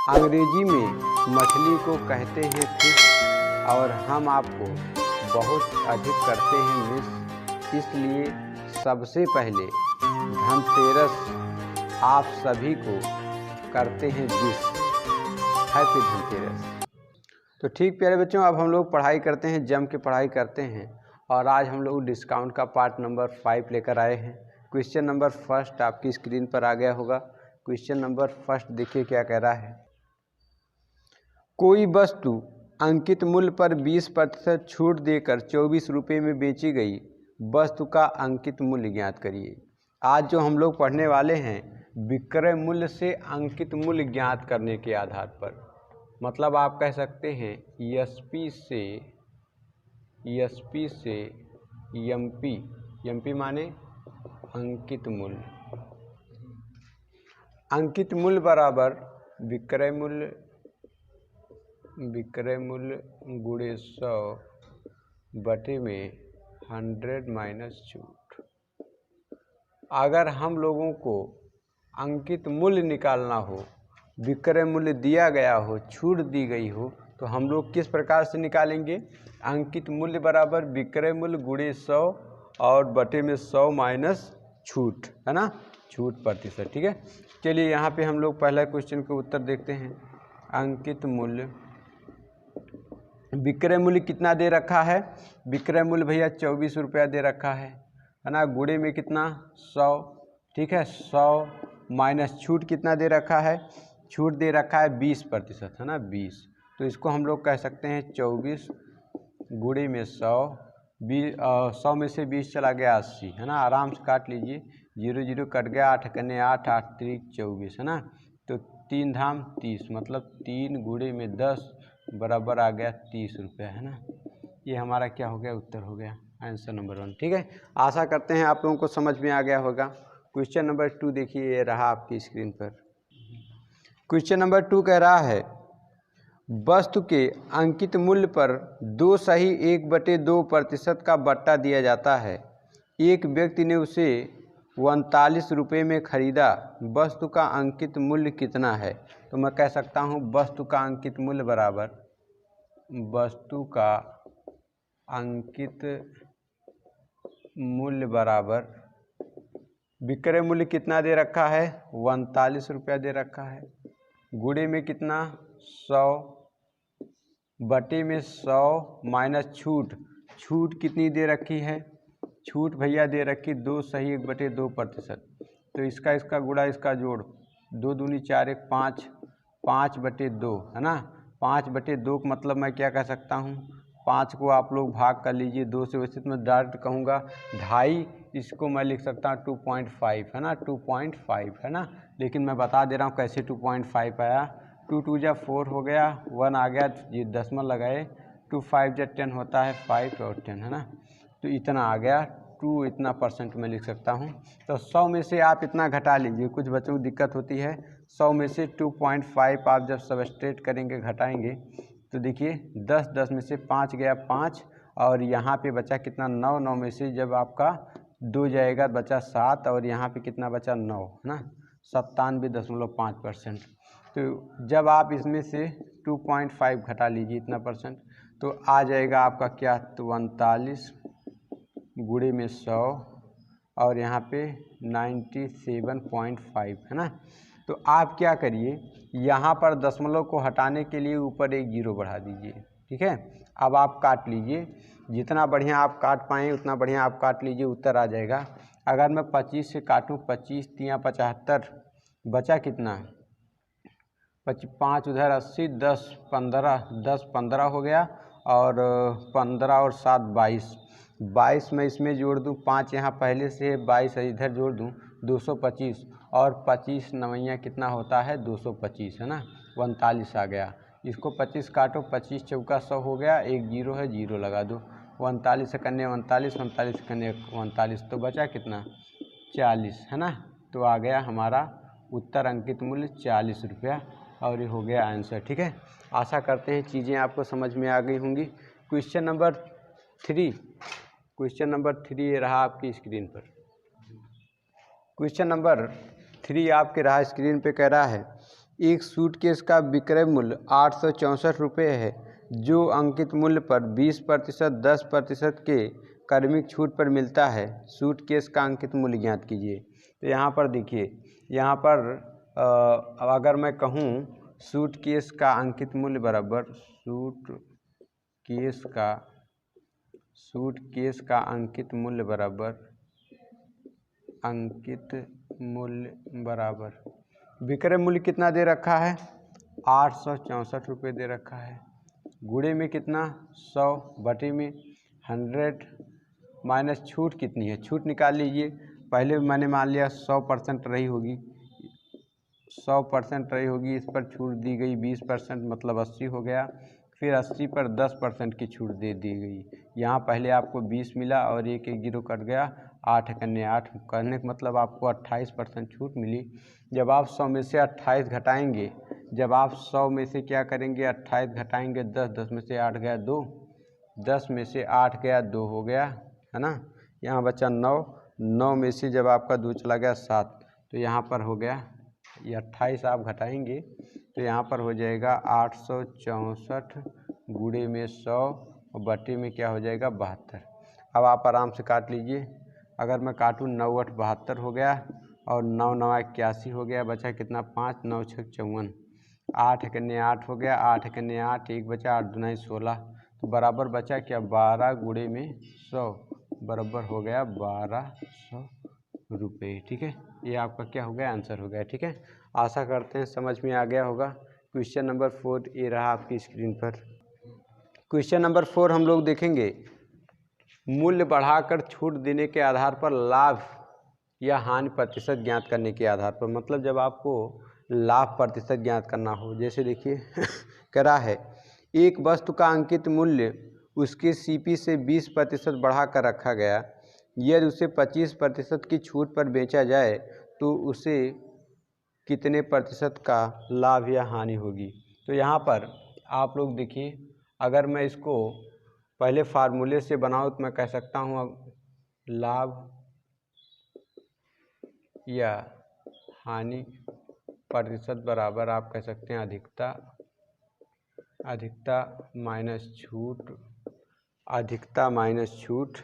अंग्रेजी में मछली को कहते हैं फिश और हम आपको बहुत अधिक करते हैं मिस, इसलिए सबसे पहले धनतेरस आप सभी को करते हैं विश। हैप्पी धनतेरस। तो ठीक प्यारे बच्चों, अब हम लोग पढ़ाई करते हैं, जम के पढ़ाई करते हैं। और आज हम लोग डिस्काउंट का पार्ट नंबर 5 लेकर आए हैं। क्वेश्चन नंबर फर्स्ट आपकी स्क्रीन पर आ गया होगा। क्वेश्चन नंबर फर्स्ट देखिए क्या कह रहा है। कोई वस्तु अंकित मूल्य पर 20% छूट देकर 24 रुपये में बेची गई, वस्तु का अंकित मूल्य ज्ञात करिए। आज जो हम लोग पढ़ने वाले हैं विक्रय मूल्य से अंकित मूल्य ज्ञात करने के आधार पर, मतलब आप कह सकते हैं एसपी से एमपी माने अंकित मूल्य। अंकित मूल्य बराबर विक्रय मूल्य गुणे 100 बटे में 100 माइनस छूट। अगर हम लोगों को अंकित मूल्य निकालना हो, विक्रय मूल्य दिया गया हो, छूट दी गई हो, तो हम लोग किस प्रकार से निकालेंगे? अंकित मूल्य बराबर विक्रय मूल्य गुणे 100 और बटे में 100 माइनस छूट, है ना, छूट प्रतिशत। ठीक है, चलिए यहाँ पे हम लोग पहला क्वेश्चन का उत्तर देखते हैं। अंकित मूल्य, विक्रय मूल्य कितना दे रखा है? विक्रय मूल्य भैया 24 रुपया दे रखा है ना, गुणे में कितना 100। ठीक है, 100 माइनस छूट कितना दे रखा है? छूट दे रखा है 20%, है ना, 20। तो इसको हम लोग कह सकते हैं 24 गुणे में 100। 100 में से 20 चला गया 80, है ना, आराम से काट लीजिए, 0 0 कट गया, 8 कन्ने 8, 8 3 24, है ना। तो 3 धाम 30, मतलब 3 गुणे में 10 बराबर आ गया 30 रुपया, है ना। ये हमारा क्या हो गया? उत्तर हो गया, आंसर नंबर 1। ठीक है, आशा करते हैं आप लोगों को समझ में आ गया होगा। क्वेश्चन नंबर 2 देखिए, ये रहा आपकी स्क्रीन पर। क्वेश्चन नंबर 2 कह रहा है वस्तु के अंकित मूल्य पर 2 सही 1/2% का बट्टा दिया जाता है। एक व्यक्ति ने उसे 39 रुपये में खरीदा, वस्तु का अंकित मूल्य कितना है? तो मैं कह सकता हूँ वस्तु का अंकित मूल्य बराबर विक्रय मूल्य कितना दे रखा है? 39 रुपया दे रखा है, गुणे में कितना 100 बटे में 100 माइनस छूट कितनी दे रखी है? छूट भैया दे रखी 2 सही 1/2%। तो इसका गुणा, इसका जोड़, 2 दूनी 4 1 5, 5/2, है ना। 5/2 का मतलब मैं क्या कह सकता हूँ? 5 को आप लोग भाग कर लीजिए 2 से, वैसे तो मैं डायरेक्ट कहूँगा 2.5, इसको मैं लिख सकता हूँ 2.5, है ना, 2.5, है ना। लेकिन मैं बता दे रहा हूँ कैसे 2.5 आया। 2 2 जा 4 हो गया, 1 आ गया, ये दशमलव लगाए, 2 5 जा 10 होता है, 5 और 10, है ना। तो इतना आ गया, 2 इतना % में लिख सकता हूँ। तो 100 में से आप इतना घटा लीजिए, कुछ बच्चों को दिक्कत होती है। 100 में से 2.5 आप जब सबस्ट्रेट करेंगे, घटाएंगे, तो देखिए 10 में से 5 गया 5, और यहाँ पे बचा कितना 9, 9 में से जब आपका 2 जाएगा बचा 7, और यहाँ पे कितना बचा 9, है ना, 97.5%। तो जब आप इसमें से 2.5 घटा लीजिए इतना %, तो आ जाएगा आपका क्या? 39 गुणे में 100 और यहाँ पे 97.5, है ना। तो आप क्या करिए, यहाँ पर दशमलव को हटाने के लिए ऊपर एक 0 बढ़ा दीजिए। ठीक है, अब आप काट लीजिए, जितना बढ़िया आप काट पाएँ उतना बढ़िया आप काट लीजिए, उत्तर आ जाएगा। अगर मैं 25 से काटूँ, 25 3 75, बचा कितना? 5 उधर 80, 10 15 हो गया, और 15 और 7 22 में इसमें जोड़ दूँ, 5 यहाँ पहले से है, 22 इधर जोड़ दूँ, 225, और 25 नवैया कितना होता है? 225, है ना, 39 आ गया। इसको 25 काटो, 25 चौका 100 हो गया, एक 0 है, 0 लगा दो, 39 से कन्ने 39, 39 से कन्ने 39, तो बचा कितना? 40, है ना। तो आ गया हमारा उत्तर अंकित मूल्य 40 रुपया, और ये हो गया आंसर। ठीक है, आशा करते हैं चीज़ें आपको समझ में आ गई होंगी। क्वेश्चन नंबर 3 ये रहा आपकी स्क्रीन पर। क्वेश्चन नंबर 3 आपके रहा स्क्रीन पे, कह रहा है एक सूटकेस का विक्रय मूल्य 864 रुपये है, जो अंकित मूल्य पर 20% 10% के क्रमिक छूट पर मिलता है। सूटकेस का अंकित मूल्य ज्ञात कीजिए। तो यहाँ पर देखिए, यहाँ पर अगर मैं कहूँ सूटकेस का अंकित मूल्य बराबर सूटकेस का अंकित मूल्य बराबर विक्रय मूल्य कितना दे रखा है, 864 रुपये दे रखा है। गुणे में कितना, 100 बटे में 100 माइनस छूट कितनी है, छूट निकाल लीजिए। पहले मैंने मान लिया 100% रही होगी, 100% रही होगी, इस पर छूट दी गई 20%, मतलब 80 हो गया। फिर 80 पर 10% की छूट दे दी गई। यहाँ पहले आपको 20 मिला और एक जीरो कट गया, 8 कन्ने 8 करने का मतलब आपको 28% छूट मिली। जब आप 100 में से 28 घटाएंगे, जब आप 100 में से क्या करेंगे, 28 घटाएंगे 10, 10 में से 8 गया 2, 10 में से 8 गया 2 हो गया, है ना। यहाँ बचा 9, 9 में से जब आपका 2 चला गया 7, तो यहाँ पर हो गया, ये 28 आप घटाएंगे तो यहाँ पर हो जाएगा 864 गुणे में 100 और बटे में क्या हो जाएगा 72। अब आप आराम से काट लीजिए। अगर मैं काटूँ 9 8 72 हो गया और 9 9 81 हो गया, बचा कितना 5, 9 6 54, 8 कन्ने 8 हो गया, 8 कन्ने 8, एक बचा 8 दूना 16, तो बराबर बचा क्या 12 गुणे में 100 बराबर हो गया 1200 रुपये। ठीक है, ये आपका क्या हो गया, आंसर हो गया। ठीक है, आशा करते हैं समझ में आ गया होगा। क्वेश्चन नंबर 4 ये रहा आपकी स्क्रीन पर। क्वेश्चन नंबर 4 हम लोग देखेंगे, मूल्य बढ़ाकर छूट देने के आधार पर लाभ या हानि प्रतिशत ज्ञात करने के आधार पर, मतलब जब आपको लाभ प्रतिशत ज्ञात करना हो। जैसे देखिए कह रहा है एक वस्तु का अंकित मूल्य उसके सीपी से 20% बढ़ा कर रखा गया, यदि उसे 25% की छूट पर बेचा जाए तो उसे कितने प्रतिशत का लाभ या हानि होगी। तो यहाँ पर आप लोग देखिए, अगर मैं इसको पहले फार्मूले से बनाऊँ तो मैं कह सकता हूँ लाभ या हानि प्रतिशत बराबर आप कह सकते हैं अधिकता माइनस छूट,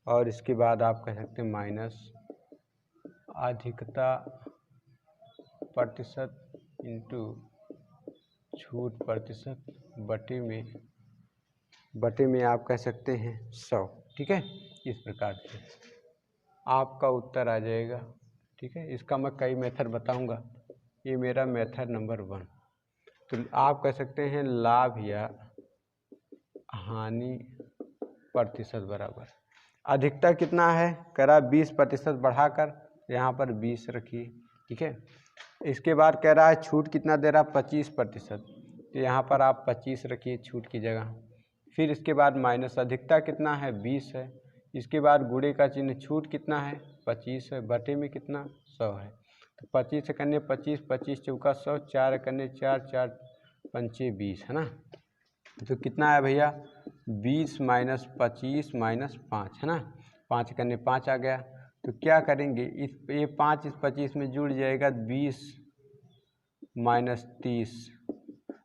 और इसके बाद आप कह सकते हैं माइनस अधिकता प्रतिशत इंटू छूट प्रतिशत बटे में आप कह सकते हैं 100। ठीक है, इस प्रकार से आपका उत्तर आ जाएगा। ठीक है, इसका मैं कई मेथड बताऊंगा, ये मेरा मेथड नंबर 1। तो आप कह सकते हैं लाभ या हानि प्रतिशत बराबर अधिकता कितना है, कह 20% बढ़ाकर यहाँ पर 20 रखिए। ठीक है, इसके बाद कह रहा है छूट कितना दे रहा है 25%, तो यहाँ पर आप 25 रखिए छूट की जगह। फिर इसके बाद माइनस अधिकता कितना है 20 है, इसके बाद गुणे का चिन्ह, छूट कितना है 25 है, बटे में कितना 100 है। तो 25 कन्ने 25, 25 चौका 100, 4 कन्ने 4, 4 पंचे 20, है ना। तो कितना है भैया 20 माइनस 25 माइनस 5, है ना, 5 कन्ने 5 आ गया। तो क्या करेंगे, ये 5 इस 25 में जुड़ जाएगा, 20 माइनस 30,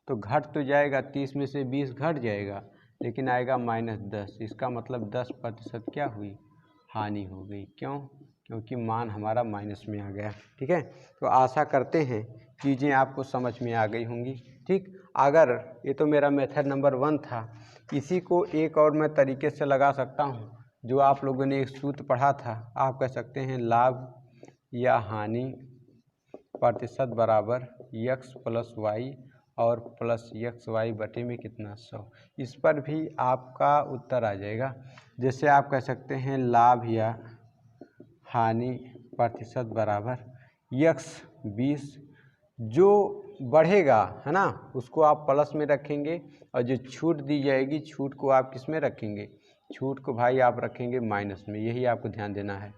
तो घट तो जाएगा, 30 में से 20 घट जाएगा, लेकिन आएगा माइनस 10। इसका मतलब 10% क्या हुई, हानि हो गई। क्यों, क्योंकि मान हमारा माइनस में आ गया। ठीक है, तो आशा करते हैं चीज़ें आपको समझ में आ गई होंगी। ठीक, अगर ये तो मेरा मेथड नंबर 1 था, इसी को एक और मैं तरीके से लगा सकता हूँ, जो आप लोगों ने एक सूत्र पढ़ा था। आप कह सकते हैं लाभ या हानि प्रतिशत बराबर x प्लस वाई और प्लस एक्स वाई बटे में कितना 100। इस पर भी आपका उत्तर आ जाएगा। जैसे आप कह सकते हैं लाभ या हानि प्रतिशत बराबर x 20, जो बढ़ेगा है ना उसको आप प्लस में रखेंगे, और जो छूट दी जाएगी छूट को आप किस में रखेंगे, छूट को भाई आप रखेंगे माइनस में। यही आपको ध्यान देना है।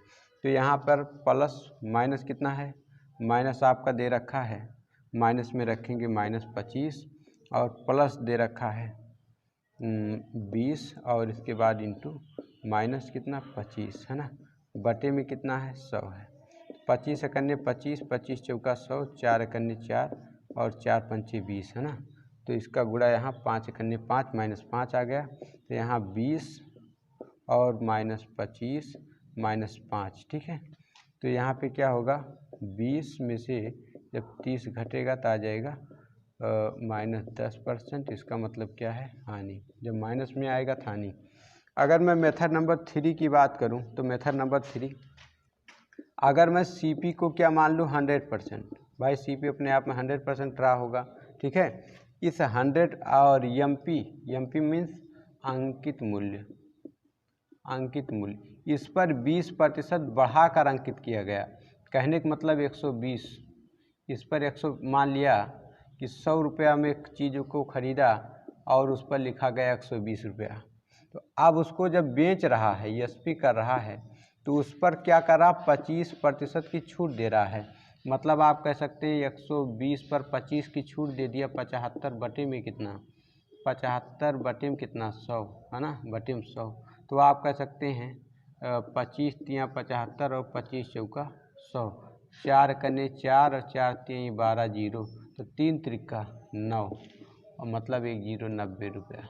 तो यहाँ पर प्लस माइनस कितना है, माइनस आपका दे रखा है, माइनस में रखेंगे माइनस 25, और प्लस दे रखा है 20, और इसके बाद इंटू माइनस कितना 25, है ना, बटे में कितना है 100 है। 25 कन्ने 25, 25 चौका 100, 4 कन्ने 4, और 4 पंचे 20 है ना। तो इसका गुणा यहाँ 5 एकन्ने 5 -5 आ गया, तो यहाँ 20 और -25 -5, ठीक है। तो यहाँ पे क्या होगा, 20 में से जब 30 घटेगा तो आ जाएगा -10%। इसका मतलब क्या है, हानि। जब माइनस में आएगा तो हानि। अगर मैं मेथड नंबर 3 की बात करूं तो मेथड नंबर 3, अगर मैं सीपी को क्या मान लूं 100%, भाई सीपी अपने आप में 100% रहा होगा, ठीक है। इस 100 और एमपी मीन्स अंकित मूल्य, इस पर 20% बढ़ाकर अंकित किया गया। कहने का मतलब 120, इस पर 100 मान लिया कि 100 रुपया में एक चीज़ को ख़रीदा और उस पर लिखा गया 120 रुपया। तो अब उसको जब बेच रहा है, एसपी कर रहा है, तो उस पर क्या कर रहा, 25% की छूट दे रहा है। मतलब आप कह सकते हैं 120 पर 25 की छूट दे दिया, 75 बटे में कितना, 75 बटे में कितना 100 है ना, बटे में 100। तो आप कह सकते हैं 25 तियाँ 75 और 25 चौका 100, 4 कने 4 और 4 तियाँ 12 जीरो, तो 3 त्रिका 9 और मतलब 1 जीरो 90 रुपया।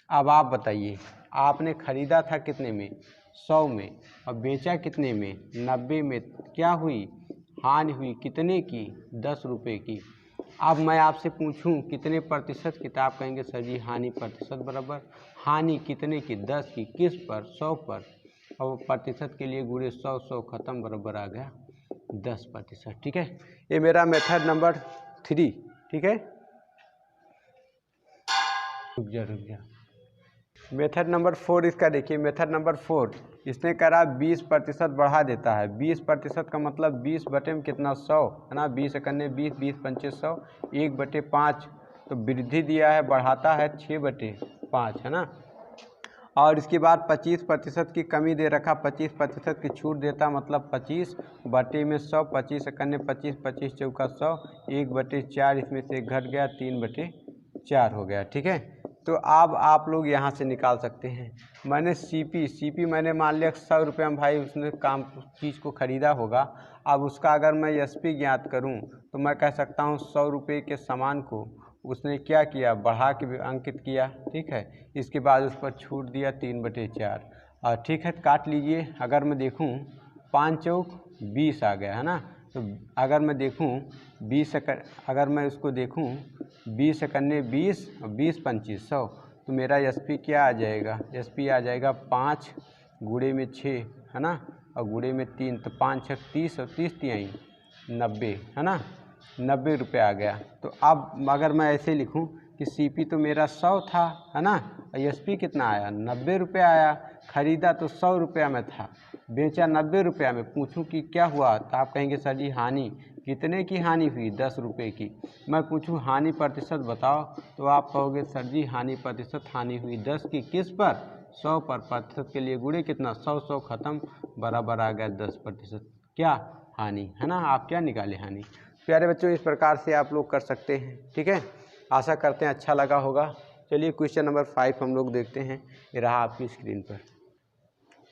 अब आप बताइए, आपने ख़रीदा था कितने में, 100 में, और बेचा कितने में, 90 में। क्या हुई, हानि हुई, कितने की, 10 रुपये की। अब मैं आपसे पूछूं कितने प्रतिशत की, तो आप कहेंगे सर जी हानि प्रतिशत बराबर, हानि कितने की, 10 की, किस पर, 100 पर, और प्रतिशत के लिए गुणे 100, 100 खत्म, बराबर आ गया 10%, ठीक है। ये मेरा मेथड नंबर 3, ठीक है। रुक जा। मेथड नंबर 4 इसका देखिए, मेथड नंबर 4 इसने करा 20% बढ़ा देता है। 20% का मतलब 20 बटे में कितना 100 है ना, 20 एकन्ने 20, 20 पंचे 100, 1/5। तो वृद्धि दिया है, बढ़ाता है 6/5 है ना। और इसके बाद 25% की कमी दे रखा, 25% की छूट देता, मतलब 25 बटे में 100, 25 एकन्ने 25, 25 चौका 100, 1/4, इसमें से घट गया 3/4 हो गया, ठीक है। तो अब आप लोग यहाँ से निकाल सकते हैं। मैंने सीपी मैंने मान लिया 100 रुपये में, भाई उसने चीज़ को ख़रीदा होगा। अब उसका अगर मैं एसपी ज्ञात करूँ तो मैं कह सकता हूँ 100 रुपये के सामान को उसने क्या किया, बढ़ा के अंकित किया, ठीक है। इसके बाद उस पर छूट दिया 3/4, और ठीक है, काट लीजिए। अगर मैं देखूँ 5 चौक 20 आ गया है ना। तो अगर मैं देखूँ 20 अगर मैं उसको देखूँ 20 एकन्ने 20 और 20 पंचे 100, तो मेरा एसपी क्या आ जाएगा, एसपी आ जाएगा 5 गुणे में 6 है ना, और गुणे में 3, तो 5 6 30 और 30 तिहाई 90 है ना, 90 रुपये आ गया। तो अब अगर मैं ऐसे लिखूं कि सीपी तो मेरा 100 था है ना, और एसपी कितना आया, 90 रुपये आया। ख़रीदा तो 100 रुपया में था, बेचा 90 रुपया में। पूछूं कि क्या हुआ, तो आप कहेंगे सर जी हानि। कितने की हानि हुई, 10 रुपये की। मैं पूछूं हानि प्रतिशत बताओ, तो आप कहोगे सर जी हानि प्रतिशत, हानि हुई 10 की, किस पर, 100 पर। प्रतिशत के लिए गुणे कितना, 100, 100 खत्म, बराबर आ गया 10%, क्या, हानि है ना। आप क्या निकाले, हानि। प्यारे बच्चों, इस प्रकार से आप लोग कर सकते हैं, ठीक है। आशा करते हैं अच्छा लगा होगा। चलिए क्वेश्चन नंबर 5 हम लोग देखते हैं, ये रहा आपकी स्क्रीन पर।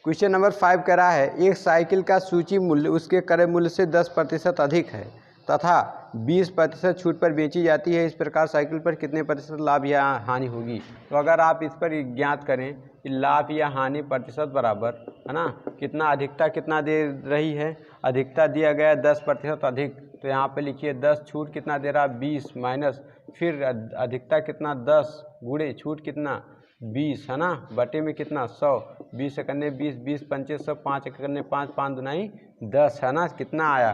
क्वेश्चन नंबर 5 कह रहा है, एक साइकिल का सूची मूल्य उसके क्रय मूल्य से 10% अधिक है तथा 20% छूट पर बेची जाती है। इस प्रकार साइकिल पर कितने प्रतिशत लाभ या हानि होगी। तो अगर आप इस पर ज्ञात करें कि लाभ या हानि प्रतिशत बराबर है ना, कितना अधिकता कितना दे रही है, अधिकता दिया गया 10% अधिक, तो यहाँ पे लिखिए 10, छूट कितना दे रहा, 20 माइनस, फिर अधिकता कितना 10 गुणे छूट कितना 20 है ना, बटे में कितना 100, 20 एकन्ने 20, 20 पंचे 100, 5 एकन्ने 5, 5 दुनाई 10 है ना, कितना आया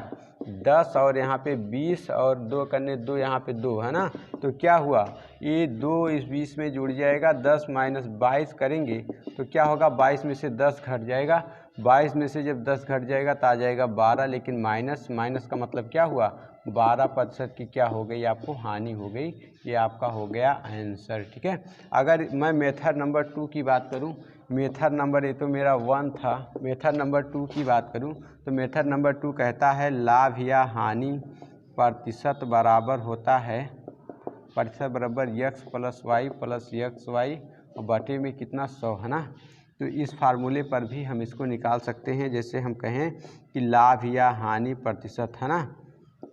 10, और यहाँ पे 20 और 2 एकन्ने 2, यहाँ पे 2 है ना। तो क्या हुआ, ये 2 इस 20 में जुड़ जाएगा, 10 माइनस 22 करेंगे तो क्या होगा, 22 में से 10 घट जाएगा, 22 में से जब 10 घट जाएगा तो आ जाएगा 12, लेकिन माइनस का मतलब क्या हुआ, 12% की क्या हो गई, आपको हानि हो गई। ये आपका हो गया आंसर, ठीक है। अगर मैं मेथड नंबर 2 की बात करूं, मेथड नंबर, ये तो मेरा 1 था, मेथड नंबर 2 की बात करूं तो मेथड नंबर 2 कहता है लाभ या हानि प्रतिशत बराबर होता है, प्रतिशत बराबर x + y + xy और बटे में कितना 100 है ना। तो इस फार्मूले पर भी हम इसको निकाल सकते हैं। जैसे हम कहें कि लाभ या हानि प्रतिशत है ना,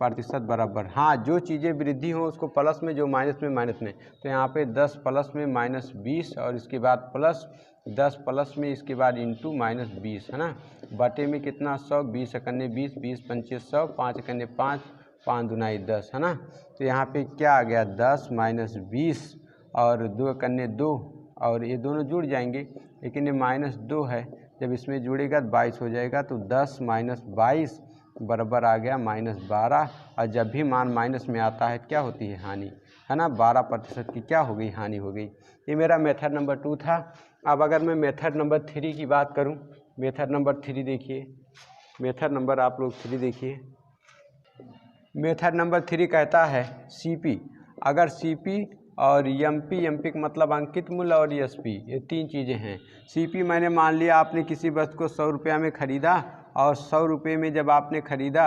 प्रतिशत बराबर, हाँ जो चीज़ें वृद्धि हो उसको प्लस में, जो माइनस में माइनस में। तो यहाँ पे 10 प्लस में -20 और इसके बाद प्लस 10 प्लस में इसके बाद इंटू -20 है ना, बटे में कितना 100, 20 एकन्ने 20, 20 पंचे 100, 5 एकन्ने 5, 5 दूनाई 10 है ना। तो यहाँ पे क्या आ गया 10 - 20 और 2 एकन्ने 2 और ये दोनों जुड़ जाएंगे, लेकिन ये -2 है, जब इसमें जुड़ेगा तो 22 हो जाएगा। तो 10 - 22 बराबर आ गया -12। और जब भी मान माइनस में आता है क्या होती है हानि, है ना, 12% की क्या हो गई, हानि हो गई। ये मेरा मेथड नंबर 2 था। अब अगर मैं मेथड नंबर 3 की बात करूं, मेथड नंबर 3 देखिए, मेथड नंबर आप लोग 3 देखिए। मेथड नंबर 3 कहता है सीपी, अगर सीपी और एमपी का मतलब अंकित मूल्य और एसपी, ये 3 चीज़ें हैं। सीपी मैंने मान लिया आपने किसी वस्तु को 100 रुपया में ख़रीदा और 100 रुपये में जब आपने ख़रीदा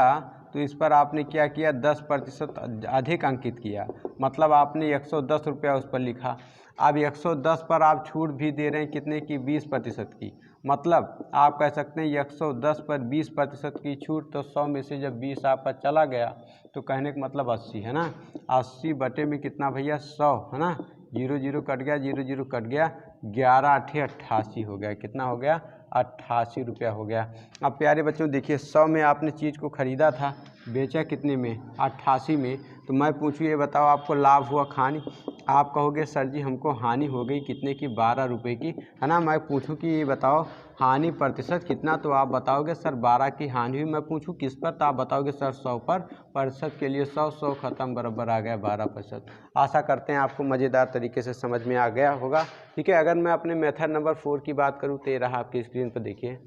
तो इस पर आपने क्या किया 10% अधिक अंकित किया, मतलब आपने 110 रुपया उस पर लिखा। अब 110 पर आप छूट भी दे रहे हैं कितने की, 20% की, मतलब आप कह सकते हैं 110 पर 20% की छूट, तो 100 में से जब 20 आपका चला गया तो कहने का मतलब 80 है ना, 80 बटे में कितना भैया 100 है ना, 0 0 कट गया, 0 0 कट गया, 11 8 88 हो गया, कितना हो गया 88 रुपया हो गया। अब प्यारे बच्चों देखिए 100 में आपने चीज़ को ख़रीदा था, बेचा कितने में 88 में, तो मैं पूछूँ ये बताओ आपको लाभ हुआ हानि, आप कहोगे सर जी हमको हानि हो गई कितने की 12 रुपये की, है ना। मैं पूछूं कि ये बताओ हानि प्रतिशत कितना, तो आप बताओगे सर 12 की हानि हुई। मैं पूछूं किस पर, तो आप बताओगे सर 100 पर, प्रतिशत के लिए 100 100 ख़त्म, बराबर आ गया 12%। आशा करते हैं आपको मज़ेदार तरीके से समझ में आ गया होगा। ठीक है, अगर मैं अपने मेथड नंबर 4 की बात करूँ तो ये रहा आपकी स्क्रीन पर देखिए।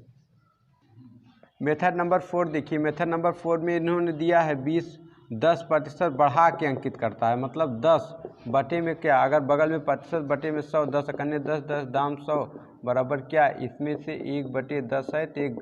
मेथड नंबर 4 देखिए, मेथड नंबर 4 में इन्होंने दिया है 10% बढ़ा के अंकित करता है, मतलब 10 बटे में क्या, अगर बगल में प्रतिशत बटे में 100, 10 एकन्ने 10, 10 दाम 100 बराबर क्या, इसमें से 1/10 है तो एक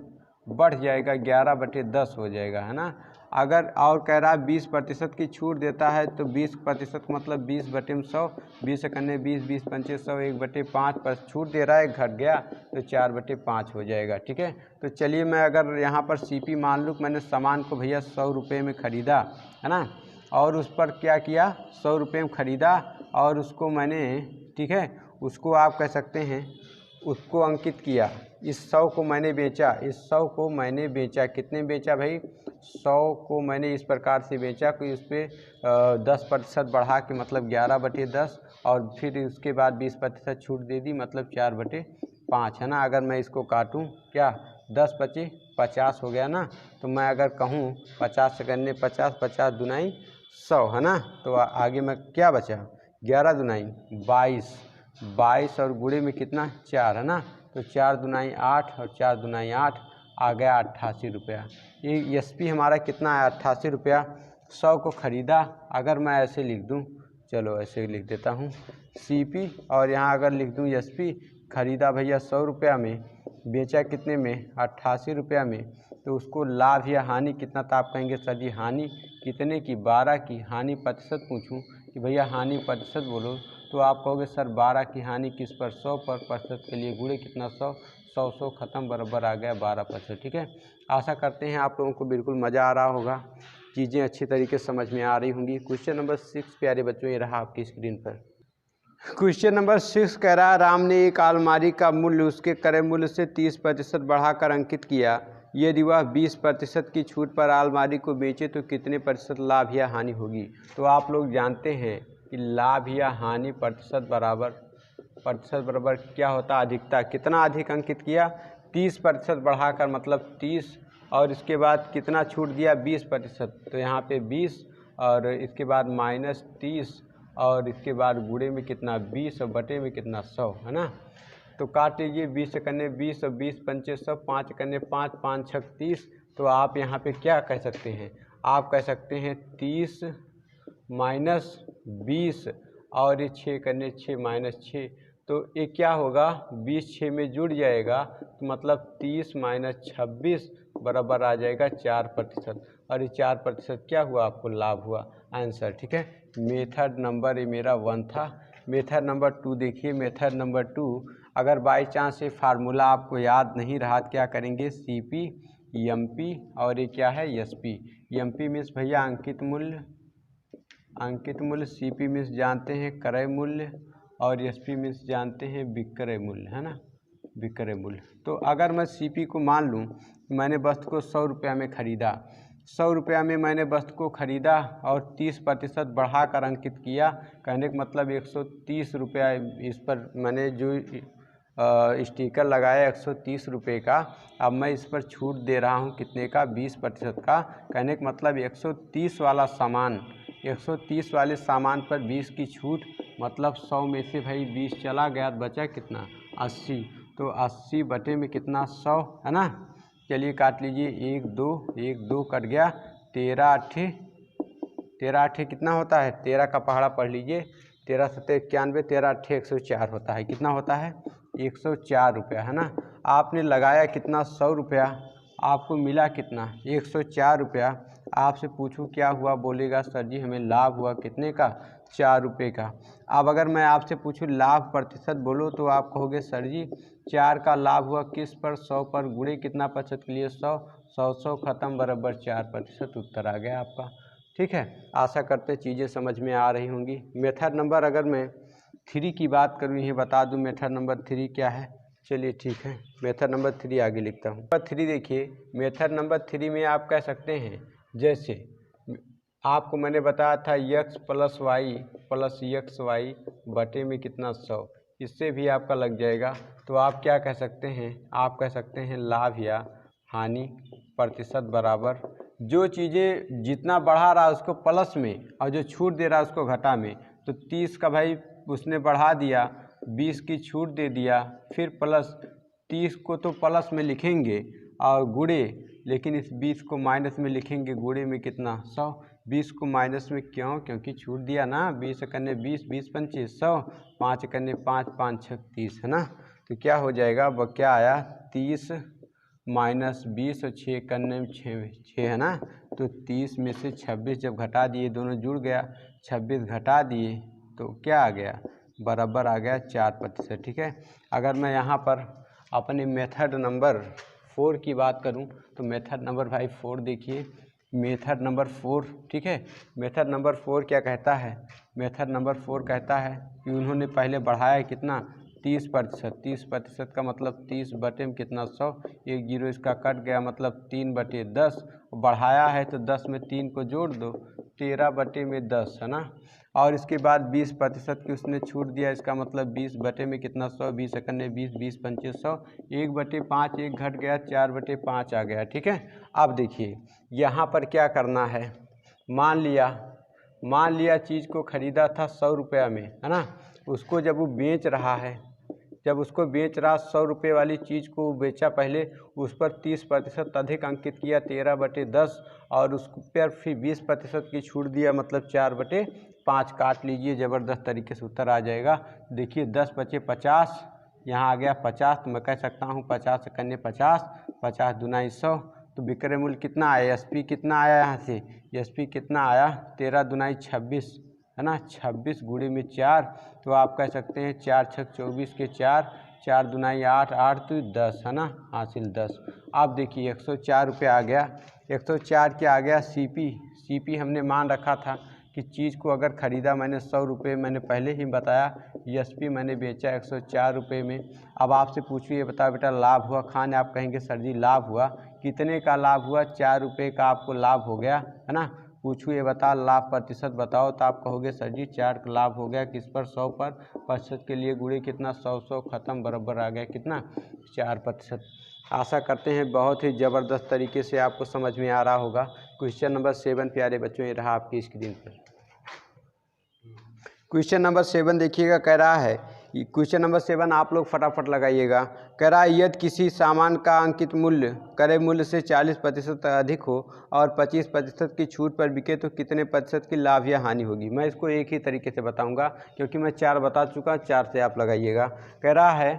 बढ़ जाएगा 11/10 हो जाएगा, है ना। अगर और कह रहा है 20% की छूट देता है तो 20% मतलब 20 बटे में 100, 20 एकन्ने 20, 20 पंचे 100, 1/5 पर छूट दे रहा है, घट गया तो 4/5 हो जाएगा। ठीक है, तो चलिए मैं अगर यहाँ पर सीपी मान लूँ, मैंने सामान को भैया 100 रुपये में ख़रीदा, है ना, और उस पर क्या किया 100 रुपये में ख़रीदा और उसको मैंने, ठीक है, उसको आप कह सकते हैं उसको अंकित किया, इस 100 को मैंने बेचा, इस 100 को मैंने बेचा, कितने बेचा भाई 100 को मैंने इस प्रकार से बेचा कि उस पर 10% बढ़ा के मतलब 11/10 और फिर उसके बाद 20% छूट दे दी, मतलब 4/5 है ना। अगर मैं इसको काटूं क्या 10 × 50 हो गया ना, तो मैं अगर कहूँ 50 एकन्ने 50, 50 दूनाई 100 है ना, तो आगे मैं क्या बचा 11 दूनाई 22, 22 और गुणे में कितना 4 है ना, तो 4 दूनाई 8 और 4 दूनाई 8 आ गया 88 रुपया। ये एसपी हमारा कितना है 88 रुपया। 100 को ख़रीदा, अगर मैं ऐसे लिख दूं, चलो ऐसे लिख देता हूं सीपी, और यहाँ अगर लिख दूं एसपी, ख़रीदा भैया 100 रुपया में, बेचा कितने में 88 रुपया में, तो उसको लाभ या हानि कितना था, आप कहेंगे सर जी हानि कितने की 12 की, हानि प्रतिशत पूछूं कि भैया हानि प्रतिशत बोलो, तो आप कहोगे सर 12 की हानि किस पर 100 पर, प्रतिशत के लिए गुणे कितना 100, 100 100 ख़त्म, बराबर आ गया 12%। ठीक है, आशा करते हैं आप लोगों को बिल्कुल मज़ा आ रहा होगा, चीज़ें अच्छी तरीके से समझ में आ रही होंगी। क्वेश्चन नंबर 6 प्यारे बच्चों ये रहा आपकी स्क्रीन पर। क्वेश्चन नंबर 6 कह रहा है राम ने एक अलमारी का मूल्य उसके क्रय मूल्य से 30% बढ़ाकर अंकित किया, यदि वह 20% की छूट पर अलमारी को बेचे तो कितने प्रतिशत लाभ या हानि होगी। तो आप लोग जानते हैं कि लाभ या हानि प्रतिशत बराबर क्या होता है, अधिकता, कितना अधिक अंकित किया 30% बढ़ाकर मतलब 30, और इसके बाद कितना छूट दिया 20%, तो यहाँ पे 20 और इसके बाद -30 और इसके बाद गुणे में कितना 20 और बटे में कितना 100 है ना। तो काट लीजिए 20 एकन्ने 20 और 20 पंचे 100, 5 एकन्ने 5, 5 छक 30, तो आप यहाँ पे क्या कह सकते हैं, आप कह सकते हैं 30 - 20 और ये 6 एकन्ने 6 - 6, तो ये क्या होगा 20 6 में जुड़ जाएगा, तो मतलब 30 - 26 बराबर आ जाएगा 4%, और ये 4% क्या हुआ आपको लाभ हुआ, आंसर। ठीक है, मेथड नंबर ये मेरा 1 था। मेथड नंबर 2 देखिए, मेथड नंबर 2, अगर बाई चांस ये फार्मूला आपको याद नहीं रहा क्या करेंगे, सीपी एमपी और ये क्या है एसपी, एमपी मीन्स भैया अंकित मूल्य, सीपी मीन्स जानते हैं क्रय मूल्य, और एसपी मीन्स जानते हैं विक्रय मूल्य, है ना, विक्रय मूल्य। तो अगर मैं सीपी को मान लूँ, मैंने वस्तु को 100 रुपया में ख़रीदा, 100 रुपया में मैंने वस्तु को ख़रीदा और 30% बढ़ाकर अंकित किया, कहने का मतलब 130 रुपया इस पर मैंने जो स्टिकर लगाया 130 रुपये का, अब मैं इस पर छूट दे रहा हूँ कितने का, 20% का। कहने का मतलब 130 वाला सामान, 130 वाले सामान पर 20 की छूट, मतलब 100 में से भाई 20 चला गया, बचा कितना, 80। तो 80 बटे में कितना, 100, है ना। चलिए काट लीजिए, 1 2 1 2 कट गया, 13 8 कितना होता है, 13 का पहाड़ा पढ़ लीजिए, 13 7 91, 13 8 104 होता है। कितना होता है, 104 रुपया, है ना। आपने लगाया कितना, 100 रुपया, आपको मिला कितना, 104 रुपया। आपसे पूछूं क्या हुआ, बोलेगा सर जी हमें लाभ हुआ कितने का, 4 रुपये का। अब अगर मैं आपसे पूछूं लाभ प्रतिशत बोलो, तो आप कहोगे सर जी 4 का लाभ हुआ किस पर, 100 पर, गुणे कितना प्रतिशत के लिए, 100, 100 ख़त्म बराबर 4%। उत्तर आ गया आपका। ठीक है, आशा करते चीज़ें समझ में आ रही होंगी। मेथड नंबर अगर मैं 3 की बात करूँ, ये बता दूँ मेथड नंबर 3 क्या है। चलिए ठीक है, मेथड नंबर 3 आगे लिखता हूँ। नंबर 3 देखिए, मेथड नंबर 3 में आप कह सकते हैं, जैसे आपको मैंने बताया था x + y + xy बटे में कितना, 100, इससे भी आपका लग जाएगा। तो आप क्या कह सकते हैं, आप कह सकते हैं लाभ या हानि प्रतिशत बराबर, जो चीज़ें जितना बढ़ा रहा है उसको प्लस में और जो छूट दे रहा है उसको घटा में। तो 30 का भाई उसने बढ़ा दिया, 20 की छूट दे दिया, फिर प्लस 30 को तो प्लस में लिखेंगे और गुणे, लेकिन इस 20 को माइनस में लिखेंगे, गुणे में कितना, 100। 20 को माइनस में क्यों, क्योंकि छूट दिया ना, 20 कन्ने 20, 20 पंचे 100, 5 कन्ने 5, 5 6 30, है ना। तो क्या हो जाएगा, वह क्या आया, 30 माइनस 20 और 6 कन्ने 6 है ना। तो 30 में से 26 जब घटा दिए, दोनों जुड़ गया, 26 घटा दिए तो क्या आ गया, बराबर आ गया 4%। ठीक है, अगर मैं यहाँ पर अपने मेथड नंबर 4 की बात करूं, तो मेथड नंबर भाई 4 देखिए, मेथड नंबर 4, ठीक है। मेथड नंबर 4 क्या कहता है, मेथड नंबर 4 कहता है कि उन्होंने पहले बढ़ाया कितना, 30%। 30% का मतलब 30 बटे में कितना, 100, 1 जीरो इसका कट गया, मतलब 3 बटे 10। बढ़ाया है तो 10 में 3 को जोड़ दो, 13 बटे में 10, है ना। और इसके बाद 20% की उसने छूट दिया, इसका मतलब 20 बटे में कितना, 100, 20 एकन्ने 20, 20 पंचे 100, 1 बटे 5, 1 घट गया, 4 बटे 5 आ गया। ठीक है, अब देखिए यहाँ पर क्या करना है, मान लिया चीज़ को ख़रीदा था 100 रुपया में, है ना। उसको जब वो बेच रहा है, जब उसको बेच रहा 100 रुपये वाली चीज़ को बेचा, पहले उस पर 30% अधिक अंकित किया, 13 बटे 10, और उस पर फिर 20% की छूट दिया, मतलब 4 बटे 5। काट लीजिए, ज़बरदस्त तरीके से उत्तर आ जाएगा। देखिए 10 बचे 50, यहाँ आ गया 50, तो मैं कह सकता हूँ 50 कन्ने 50, 50 दूना 100, तो विक्रय मूल्य कितना आया, एसपी कितना आया, यहाँ से एसपी कितना आया, 13 दूना 26, है ना, 26 गुणे में 4, तो आप कह सकते हैं 4 छक 24 के 4, 4 दूनाई 8, 8 तो 10, है ना, हासिल 10। आप देखिए 104 रुपये आ गया, 104 क्या आ गया, सीपी हमने मान रखा था कि चीज़ को अगर ख़रीदा मैंने 100 रुपये, मैंने पहले ही बताया, एसपी मैंने बेचा 104 रुपये में। अब आपसे पूछिए, बता बेटा लाभ हुआ, खान आप कहेंगे सर जी लाभ हुआ, कितने का लाभ हुआ, 4 रुपये का आपको लाभ हो गया, है ना। पूछू ये बता लाभ प्रतिशत बताओ, तो आप कहोगे सर जी 4 का लाभ हो गया, किस पर, 100 पर, प्रतिशत के लिए गुणे कितना, 100 ख़त्म, बराबर आ गया कितना, 4%। आशा करते हैं बहुत ही ज़बरदस्त तरीके से आपको समझ में आ रहा होगा। क्वेश्चन नंबर 7 प्यारे बच्चों ये रहा आपकी स्क्रीन पर। क्वेश्चन नंबर 7 देखिएगा, कह रहा है, क्वेश्चन नंबर 7 आप लोग फटाफट लगाइएगा। कह रहा है यदि किसी सामान का अंकित मूल्य क्रय मूल्य से 40% अधिक हो और 25% की छूट पर बिके तो कितने प्रतिशत की लाभ या हानि होगी। मैं इसको एक ही तरीके से बताऊंगा, क्योंकि मैं 4 बता चुका, 4 से आप लगाइएगा। कह रहा है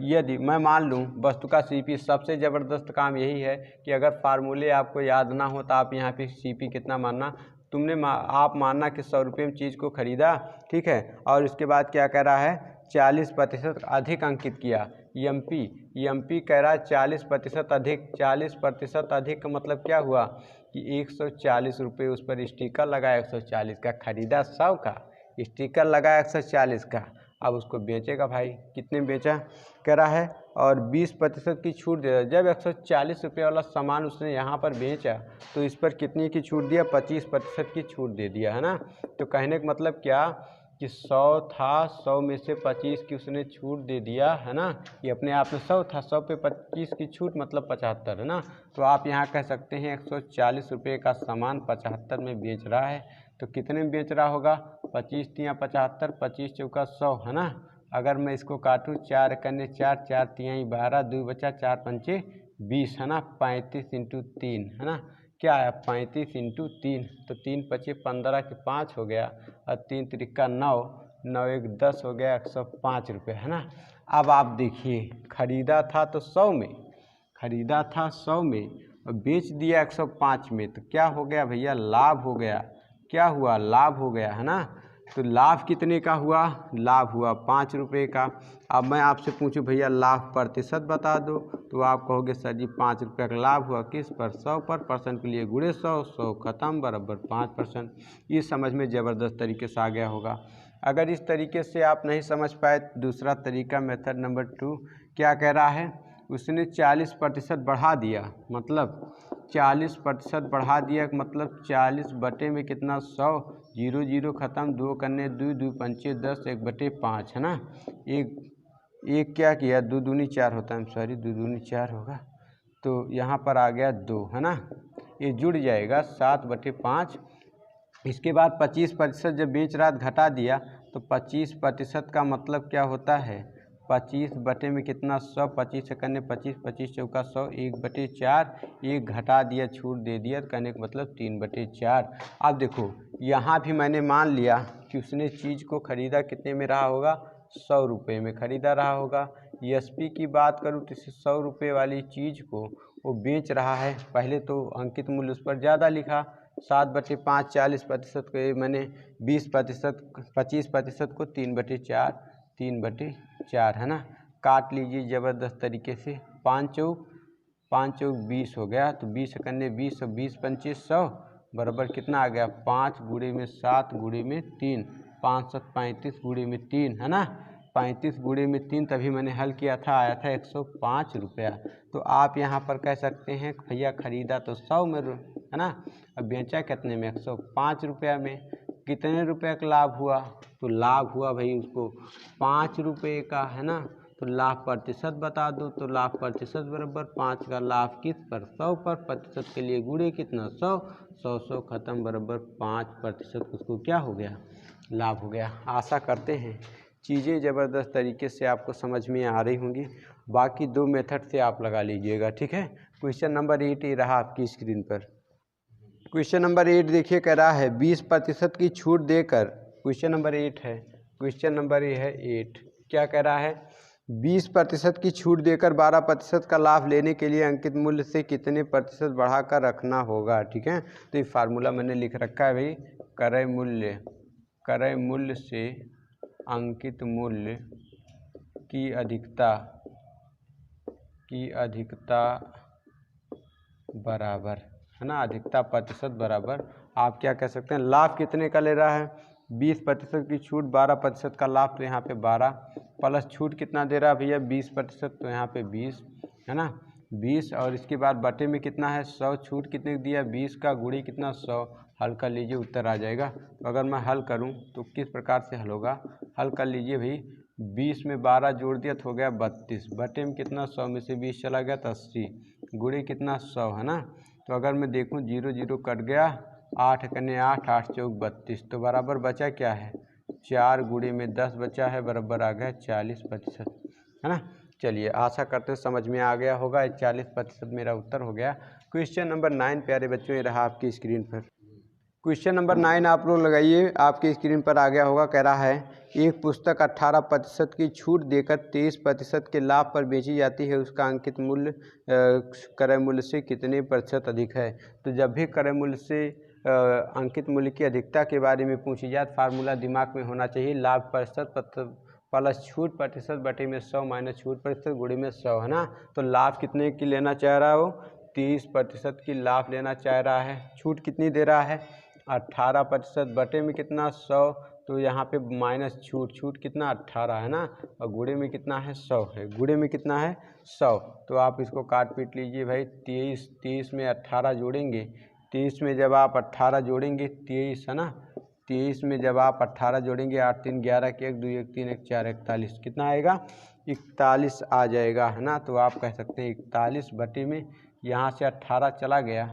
यदि मैं मान लूँ वस्तु का सीपी, सबसे ज़बरदस्त काम यही है कि अगर फार्मूले आपको याद ना हो तो आप यहाँ पे सीपी कितना मानना, आप मानना कि 100 रुपये में चीज़ को ख़रीदा, ठीक है, और उसके बाद क्या कह रहा है 40% अधिक अंकित किया, एमपी कह रहा है 40% अधिक। 40% अधिक का मतलब क्या हुआ, कि 140 रुपये उस पर स्टिकर लगा 140 का, खरीदा 100 का, स्टिकर लगा 140 का, अब उसको बेचेगा भाई, कितने बेचा कह रहा है, और 20% की छूट दे रहा है। जब 140 रुपये वाला सामान उसने यहाँ पर बेचा तो इस पर कितनी की छूट दिया, 25% की छूट दे दिया, है ना। तो कहने का मतलब क्या कि 100 था, 100 में से 25 की उसने छूट दे दिया, है ना। ये अपने आप में 100 था, 100 पे 25 की छूट मतलब 75, है ना। तो आप यहाँ कह सकते हैं 140 रुपये का सामान 75 में बेच रहा है, तो कितने में बेच रहा होगा, 25 तियाँ 75, 25 चौका 100, है ना। अगर मैं इसको काटूँ, 4 कन्ने 4, 4 तियाँ 12, 2 बचा 4 पंचे 20, है ना। 35 इंटू 3, है ना, क्या आया 35 इंटू 3, तो 3 पचे 15 के 5 हो गया, और 3 त्रिका 9, 9 एक 10 हो गया, 105 रुपये, है ना। अब आप देखिए, खरीदा था तो 100 में, खरीदा था 100 में और बेच दिया 105 में, तो क्या हो गया भैया, लाभ हो गया। क्या हुआ, लाभ हो गया, है ना। तो लाभ कितने का हुआ, लाभ हुआ 5 रुपये का। अब मैं आपसे पूछूं भैया लाभ प्रतिशत बता दो, तो आप कहोगे सर जी 5 रुपये का लाभ हुआ किस पर, 100 पर, परसेंट के लिए गुणे 100, 100 खत्म बराबर 5%। ये समझ में ज़बरदस्त तरीके से आ गया होगा। अगर इस तरीके से आप नहीं समझ पाए, दूसरा तरीका मेथड नंबर 2 क्या कह रहा है, उसने 40% बढ़ा दिया, मतलब 40% बढ़ा दिया, मतलब 40 बटे में कितना 100, 0 0 ख़त्म, 2 कन्ने 2, 2 पंचे 10, 1/5, है ना। एक क्या किया, 2 दूनी 4 होता है, सॉरी 2 दूनी 4 होगा, तो यहाँ पर आ गया 2, है ना। ये जुड़ जाएगा 7/5। इसके बाद 25% जब बेच रहा घटा दिया, तो 25% का मतलब क्या होता है, 25 बटे में कितना 100, 25 से करने 25, 25 चौका 100, 1/4, एक घटा दिया, छूट दे दिया, तो कहने का मतलब 3/4। अब देखो यहाँ भी मैंने मान लिया कि उसने चीज़ को ख़रीदा कितने में रहा होगा, 100 रुपये में ख़रीदा रहा होगा। एसपी की बात करूँ तो इसे 100 रुपये वाली चीज़ को वो बेच रहा है, पहले तो अंकित मूल्य उस पर ज़्यादा लिखा, 7/5, 40% को मैंने 20%, 25% को 3/4, 3/4, है ना। काट लीजिए ज़बरदस्त तरीके से, 5 चौक 20 हो गया, तो 20 करने 20 और 20 पंचे 100 बराबर कितना आ गया, 5 गुणे में 7 गुणे में 3, 5 7 35 गुणे में 3, है ना। 35 गुणे में 3 तभी मैंने हल किया था, आया था 105 रुपया। तो आप यहाँ पर कह सकते हैं भैया खरीदा तो 100 में, है ना, अब बेचा कितने में, 105 रुपया में। कितने रुपये का लाभ हुआ, तो लाभ हुआ भाई उसको 5 रुपये का, है ना। तो लाभ प्रतिशत बता दो, तो लाभ प्रतिशत बराबर 5 का लाभ किस पर, 100 पर, प्रतिशत के लिए गुणे कितना 100, 100 100 खत्म बराबर 5%, उसको क्या हो गया, लाभ हो गया। आशा करते हैं चीज़ें ज़बरदस्त तरीके से आपको समझ में आ रही होंगी। बाकी 2 मेथड से आप लगा लीजिएगा, ठीक है। क्वेश्चन नंबर 8 ही रहा आपकी स्क्रीन पर। क्वेश्चन नंबर 8 देखिए, कह रहा है 20% की छूट देकर, क्वेश्चन नंबर 8 है, क्वेश्चन नंबर ये है 8, क्या कह रहा है, 20% की छूट देकर 12% का लाभ लेने के लिए अंकित मूल्य से कितने प्रतिशत बढ़ाकर रखना होगा, ठीक है। तो ये फार्मूला मैंने लिख रखा है भाई, क्रय मूल्य से अंकित मूल्य की अधिकता बराबर, है ना, अधिकता प्रतिशत बराबर, आप क्या कह सकते हैं, लाभ कितने का ले रहा है, 20% की छूट, 12% का लाभ, तो यहाँ पे 12 प्लस छूट कितना दे रहा है भैया 20%, तो यहाँ पे 20, है ना, 20, और इसके बाद बटे में कितना है 100, छूट कितने दिया 20 का, गुणे कितना 100, हल कर लीजिए उत्तर आ जाएगा। तो अगर मैं हल करूँ तो किस प्रकार से हल होगा, हल कर लीजिए भाई, 20 में 12 जोड़ दिया तो हो गया 32, बटे में कितना 100 में से 20 चला गया तो 80, गुणे कितना 100, है ना। तो अगर मैं देखूं 0 0 कट गया, 8 कने 8, 8 चौक 32, तो बराबर बचा क्या है 4, गुणे में 10 बचा है, बराबर आ गया 40%, है ना। चलिए आशा करते समझ में आ गया होगा, 40% मेरा उत्तर हो गया। क्वेश्चन नंबर 9 प्यारे बच्चों ये रहा आपकी स्क्रीन पर। क्वेश्चन नंबर 9 आप लोग लगाइए, आपकी स्क्रीन पर आ गया होगा। कह रहा है एक पुस्तक 18% की छूट देकर 23% के लाभ पर बेची जाती है, उसका अंकित मूल्य क्रय मूल्य से कितने प्रतिशत अधिक है। तो जब भी क्रय मूल्य से अंकित मूल्य की अधिकता के बारे में पूछी जाए, फार्मूला दिमाग में होना चाहिए, लाभ प्रतिशत प्लस छूट प्रतिशत बटे में 100 माइनस छूट प्रतिशत गुणे में 100, है ना। तो लाभ कितने की लेना चाह रहा हो, 23% की लाभ लेना चाह रहा है। छूट कितनी दे रहा है? 18% बटे में कितना 100, तो यहाँ पे माइनस छूट कितना 18 है ना, और गुणे में कितना है 100 है, गुणे में कितना है 100। तो आप इसको काट पीट लीजिए भाई। 23 में 18 जोड़ेंगे, 23 में जब आप 18 जोड़ेंगे 23 है ना, 23 में जब आप 18 जोड़ेंगे 8 3 11 के 1 2 1 3 1 4 41, कितना आएगा 41 आ जाएगा है ना। तो आप कह सकते हैं 41 बटे में यहाँ से 18 चला गया,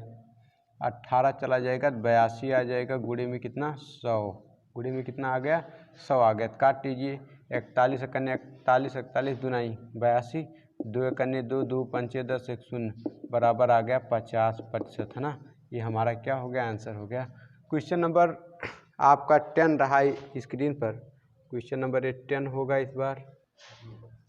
18 चला जाएगा 82 आ जाएगा, गुणे में कितना 100, गुणे में कितना आ गया 100 आ गया। काट लीजिए, 41 कन्ने 41, 41 दुनाई 82, 2 कन्ने 2, 2 पंचे 10, 1 शून्य बराबर आ गया 50% है ना। ये हमारा क्या हो गया? आंसर हो गया। क्वेश्चन नंबर आपका 10 रहा है स्क्रीन पर, क्वेश्चन नंबर 10 होगा इस बार।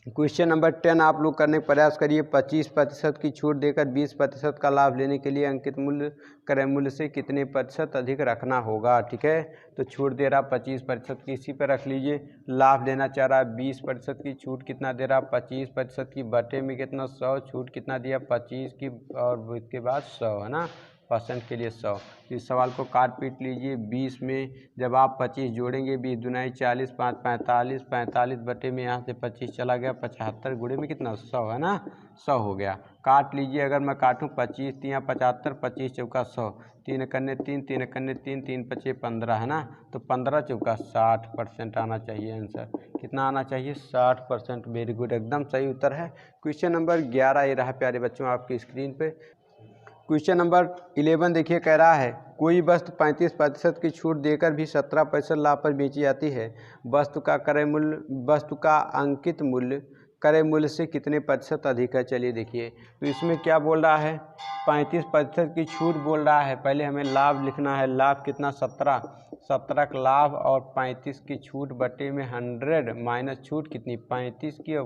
क्वेश्चन नंबर 10 आप लोग करने का प्रयास करिए। 25% की छूट देकर 20% का लाभ लेने के लिए अंकित मूल्य क्रय मूल्य से कितने प्रतिशत अधिक रखना होगा? ठीक है, तो छूट दे रहा 25% की, इसी पर रख लीजिए। लाभ लेना चाह रहा है 20% की, छूट कितना दे रहा 25% की, बटे में कितना 100, छूट कितना दिया 25 की, और इसके बाद 100 है ना, % के लिए 100। इस सवाल को काट पीट लीजिए। 20 में जब आप 25 जोड़ेंगे, 20 दुनाई 40, 5 45, 45 बटे में यहाँ से 25 चला गया 75, गुणे में कितना 100 है ना, 100 हो गया। काट लीजिए, अगर मैं काटूँ 25 तियाँ 75, 25 चौका 100, 3 कन्ने 3, 3 कन्ने 3, 3 पचे 15 है ना, तो 15 चौका 60% आना चाहिए आंसर। कितना आना चाहिए? 60%। वेरी गुड, एकदम सही उत्तर है। क्वेश्चन नंबर 11 ये रहा प्यारे बच्चों आपकी स्क्रीन पे। क्वेश्चन नंबर 11 देखिए, कह रहा है कोई वस्तु 35% की छूट देकर भी 17% लाभ पर बेची जाती है। वस्तु का अंकित मूल्य क्रय मूल्य से कितने प्रतिशत अधिक है? चलिए देखिए, तो इसमें क्या बोल रहा है? 35% की छूट बोल रहा है। पहले हमें लाभ लिखना है। लाभ कितना? 17 का लाभ और 35 की छूट बटे में 100 माइनस छूट कितनी 35 की,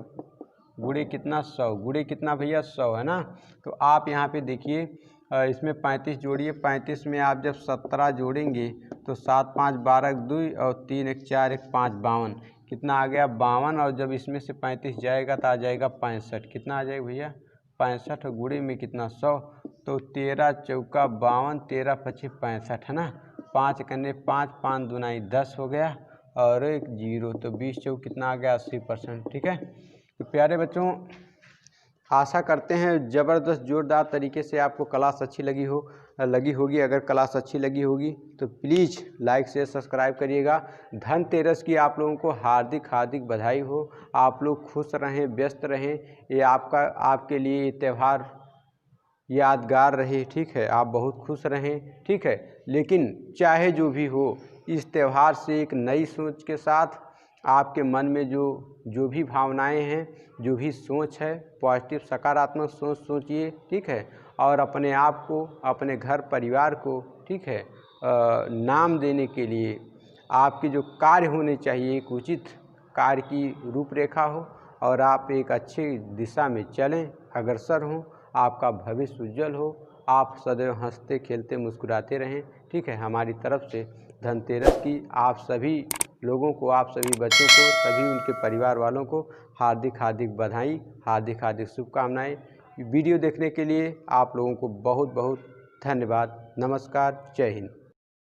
गुणे कितना 100, गुणे कितना भैया 100 है ना। तो आप यहाँ पे देखिए, इसमें 35 जोड़िए, 35 में आप जब 17 जोड़ेंगे तो 7 5 12 2 और 3 1 4 1 5 52, कितना आ गया 52, और जब इसमें से 35 जाएगा तो आ जाएगा 65, कितना आ जाएगा भैया 65, और गुणे में कितना 100, तो 13 चौका 52, 13 पचे 65 है ना, 5 कन्ने 5, 5 दुनाई 10 हो गया, और 1 0, तो 20 चौक कितना आ गया 80%। ठीक है, तो प्यारे बच्चों आशा करते हैं ज़बरदस्त जोरदार तरीके से आपको क्लास अच्छी लगी होगी। अगर क्लास अच्छी लगी होगी तो प्लीज़ लाइक शेयर सब्सक्राइब करिएगा। धनतेरस की आप लोगों को हार्दिक बधाई हो। आप लोग खुश रहें, व्यस्त रहें। ये आपके लिए ये त्यौहार यादगार रहे। ठीक है, आप बहुत खुश रहें। ठीक है, लेकिन चाहे जो भी हो, इस त्यौहार से एक नई सोच के साथ आपके मन में जो भी भावनाएं हैं, जो भी सोच है, पॉजिटिव सकारात्मक सोच सोचिए। ठीक है, और अपने आप को, अपने घर परिवार को, ठीक है, नाम देने के लिए आपके जो कार्य होने चाहिए, एक उचित कार्य की रूपरेखा हो और आप एक अच्छी दिशा में चलें, अग्रसर हों, आपका भविष्य उज्जवल हो, आप सदैव हंसते खेलते मुस्कुराते रहें। ठीक है, हमारी तरफ से धनतेरस की आप सभी लोगों को, आप सभी बच्चों को, सभी उनके परिवार वालों को हार्दिक बधाई, हार्दिक शुभकामनाएं। वीडियो देखने के लिए आप लोगों को बहुत बहुत धन्यवाद। नमस्कार, जय हिंद।